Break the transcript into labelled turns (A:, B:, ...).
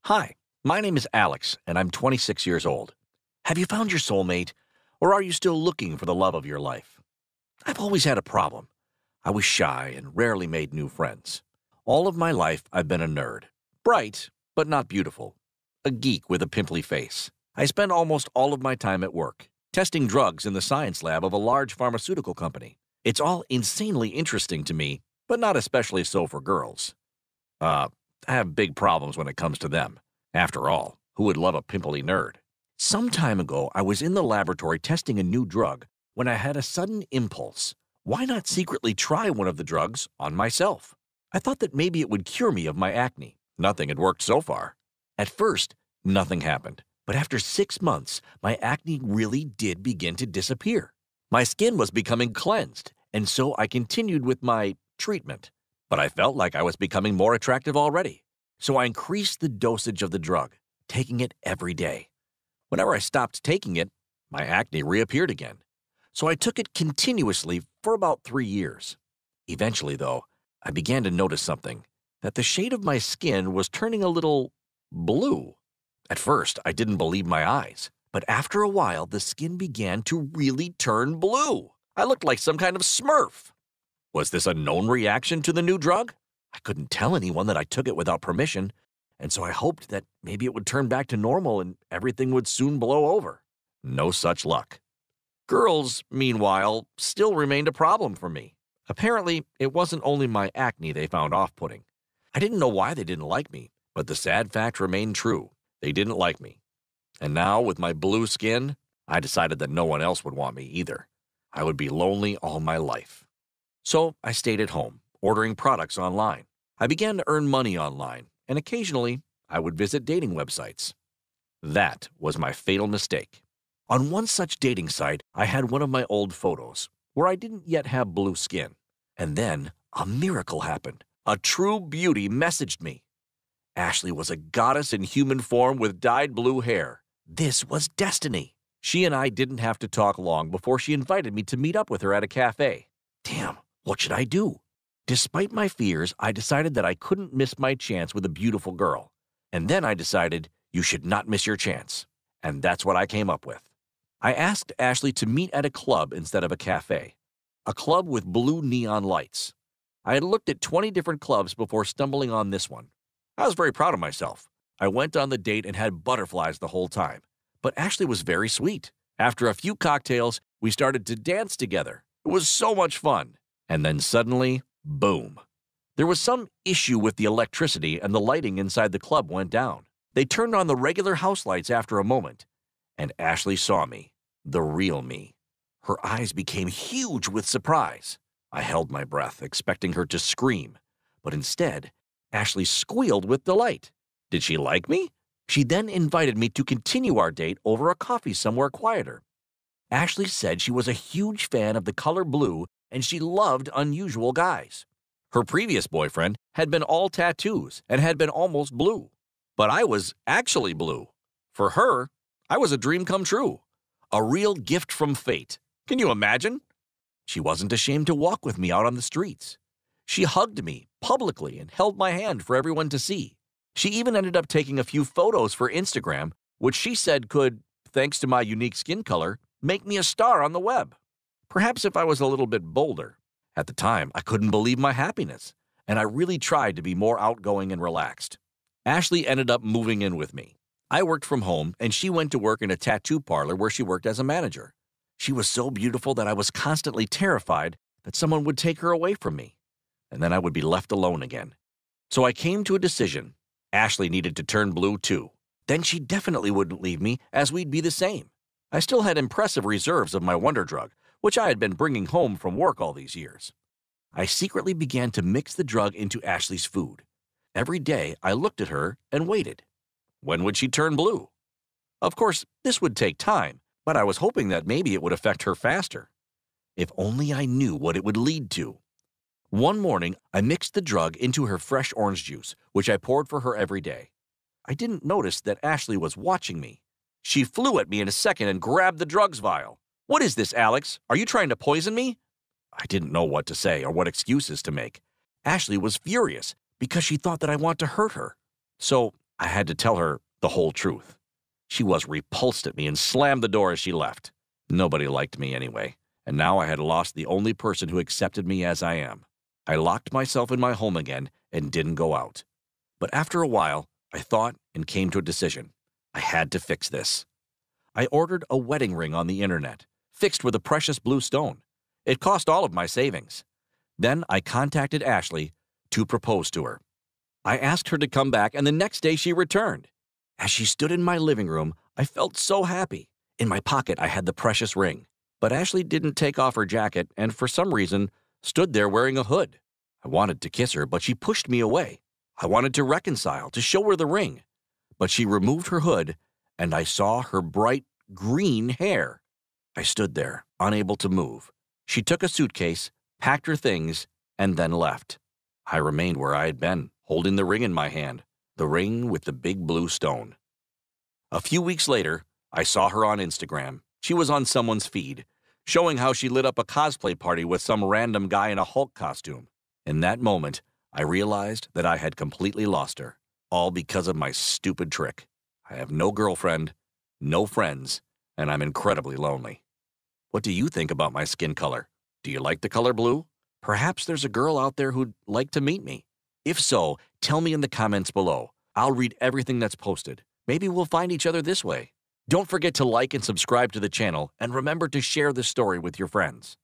A: Hi, my name is Alex, and I'm 26 years old. Have you found your soulmate, or are you still looking for the love of your life? I've always had a problem. I was shy and rarely made new friends. All of my life, I've been a nerd. Bright, but not beautiful. A geek with a pimply face. I spend almost all of my time at work, testing drugs in the science lab of a large pharmaceutical company. It's all insanely interesting to me, but not especially so for girls. I have big problems when it comes to them. After all, who would love a pimply nerd? Some time ago, I was in the laboratory testing a new drug when I had a sudden impulse. Why not secretly try one of the drugs on myself? I thought that maybe it would cure me of my acne. Nothing had worked so far. At first, nothing happened. But after 6 months, my acne really did begin to disappear. My skin was becoming cleansed, and so I continued with my treatment. But I felt like I was becoming more attractive already. So I increased the dosage of the drug, taking it every day. Whenever I stopped taking it, my acne reappeared again. So I took it continuously for about 3 years. Eventually, though, I began to notice something, that the shade of my skin was turning a little blue. At first, I didn't believe my eyes, but after a while, the skin began to really turn blue. I looked like some kind of Smurf. Was this a known reaction to the new drug? I couldn't tell anyone that I took it without permission, and so I hoped that maybe it would turn back to normal and everything would soon blow over. No such luck. Girls, meanwhile, still remained a problem for me. Apparently, it wasn't only my acne they found off-putting. I didn't know why they didn't like me, but the sad fact remained true. They didn't like me. And now, with my blue skin, I decided that no one else would want me either. I would be lonely all my life. So I stayed at home, ordering products online. I began to earn money online, and occasionally, I would visit dating websites. That was my fatal mistake. On one such dating site, I had one of my old photos, where I didn't yet have blue skin. And then, a miracle happened. A true beauty messaged me. Ashley was a goddess in human form with dyed blue hair. This was destiny. She and I didn't have to talk long before she invited me to meet up with her at a cafe. Damn, what should I do? Despite my fears, I decided that I couldn't miss my chance with a beautiful girl. And then I decided you should not miss your chance. And that's what I came up with. I asked Ashley to meet at a club instead of a cafe. A club with blue neon lights. I had looked at 20 different clubs before stumbling on this one. I was very proud of myself. I went on the date and had butterflies the whole time. But Ashley was very sweet. After a few cocktails, we started to dance together. It was so much fun. And then suddenly, boom. There was some issue with the electricity and the lighting inside the club went down. They turned on the regular house lights after a moment. And Ashley saw me, the real me. Her eyes became huge with surprise. I held my breath, expecting her to scream. But instead, Ashley squealed with delight. Did she like me? She then invited me to continue our date over a coffee somewhere quieter. Ashley said she was a huge fan of the color blue and she loved unusual guys. Her previous boyfriend had been all tattoos and had been almost blue. But I was actually blue. For her, I was a dream come true. A real gift from fate. Can you imagine? She wasn't ashamed to walk with me out on the streets. She hugged me publicly and held my hand for everyone to see. She even ended up taking a few photos for Instagram, which she said could, thanks to my unique skin color, make me a star on the web. Perhaps if I was a little bit bolder. At the time, I couldn't believe my happiness, and I really tried to be more outgoing and relaxed. Ashley ended up moving in with me. I worked from home, and she went to work in a tattoo parlor where she worked as a manager. She was so beautiful that I was constantly terrified that someone would take her away from me, and then I would be left alone again. So I came to a decision. Ashley needed to turn blue too. Then she definitely wouldn't leave me, as we'd be the same. I still had impressive reserves of my wonder drug, which I had been bringing home from work all these years. I secretly began to mix the drug into Ashley's food. Every day, I looked at her and waited. When would she turn blue? Of course, this would take time, but I was hoping that maybe it would affect her faster. If only I knew what it would lead to. One morning, I mixed the drug into her fresh orange juice, which I poured for her every day. I didn't notice that Ashley was watching me. She flew at me in a second and grabbed the drugs vial. "What is this, Alex? Are you trying to poison me?" I didn't know what to say or what excuses to make. Ashley was furious because she thought that I want to hurt her. So I had to tell her the whole truth. She was repulsed at me and slammed the door as she left. Nobody liked me anyway, and now I had lost the only person who accepted me as I am. I locked myself in my home again and didn't go out. But after a while, I thought and came to a decision. I had to fix this. I ordered a wedding ring on the internet, fixed with a precious blue stone. It cost all of my savings. Then I contacted Ashley to propose to her. I asked her to come back, and the next day she returned. As she stood in my living room, I felt so happy. In my pocket, I had the precious ring. But Ashley didn't take off her jacket and, for some reason, stood there wearing a hood. I wanted to kiss her, but she pushed me away. I wanted to reconcile, to show her the ring. But she removed her hood, and I saw her bright green hair. I stood there, unable to move. She took a suitcase, packed her things, and then left. I remained where I had been, holding the ring in my hand, the ring with the big blue stone. A few weeks later, I saw her on Instagram. She was on someone's feed, showing how she lit up a cosplay party with some random guy in a Hulk costume. In that moment, I realized that I had completely lost her, all because of my stupid trick. I have no girlfriend, no friends, and I'm incredibly lonely. What do you think about my skin color? Do you like the color blue? Perhaps there's a girl out there who'd like to meet me. If so, tell me in the comments below. I'll read everything that's posted. Maybe we'll find each other this way. Don't forget to like and subscribe to the channel, and remember to share this story with your friends.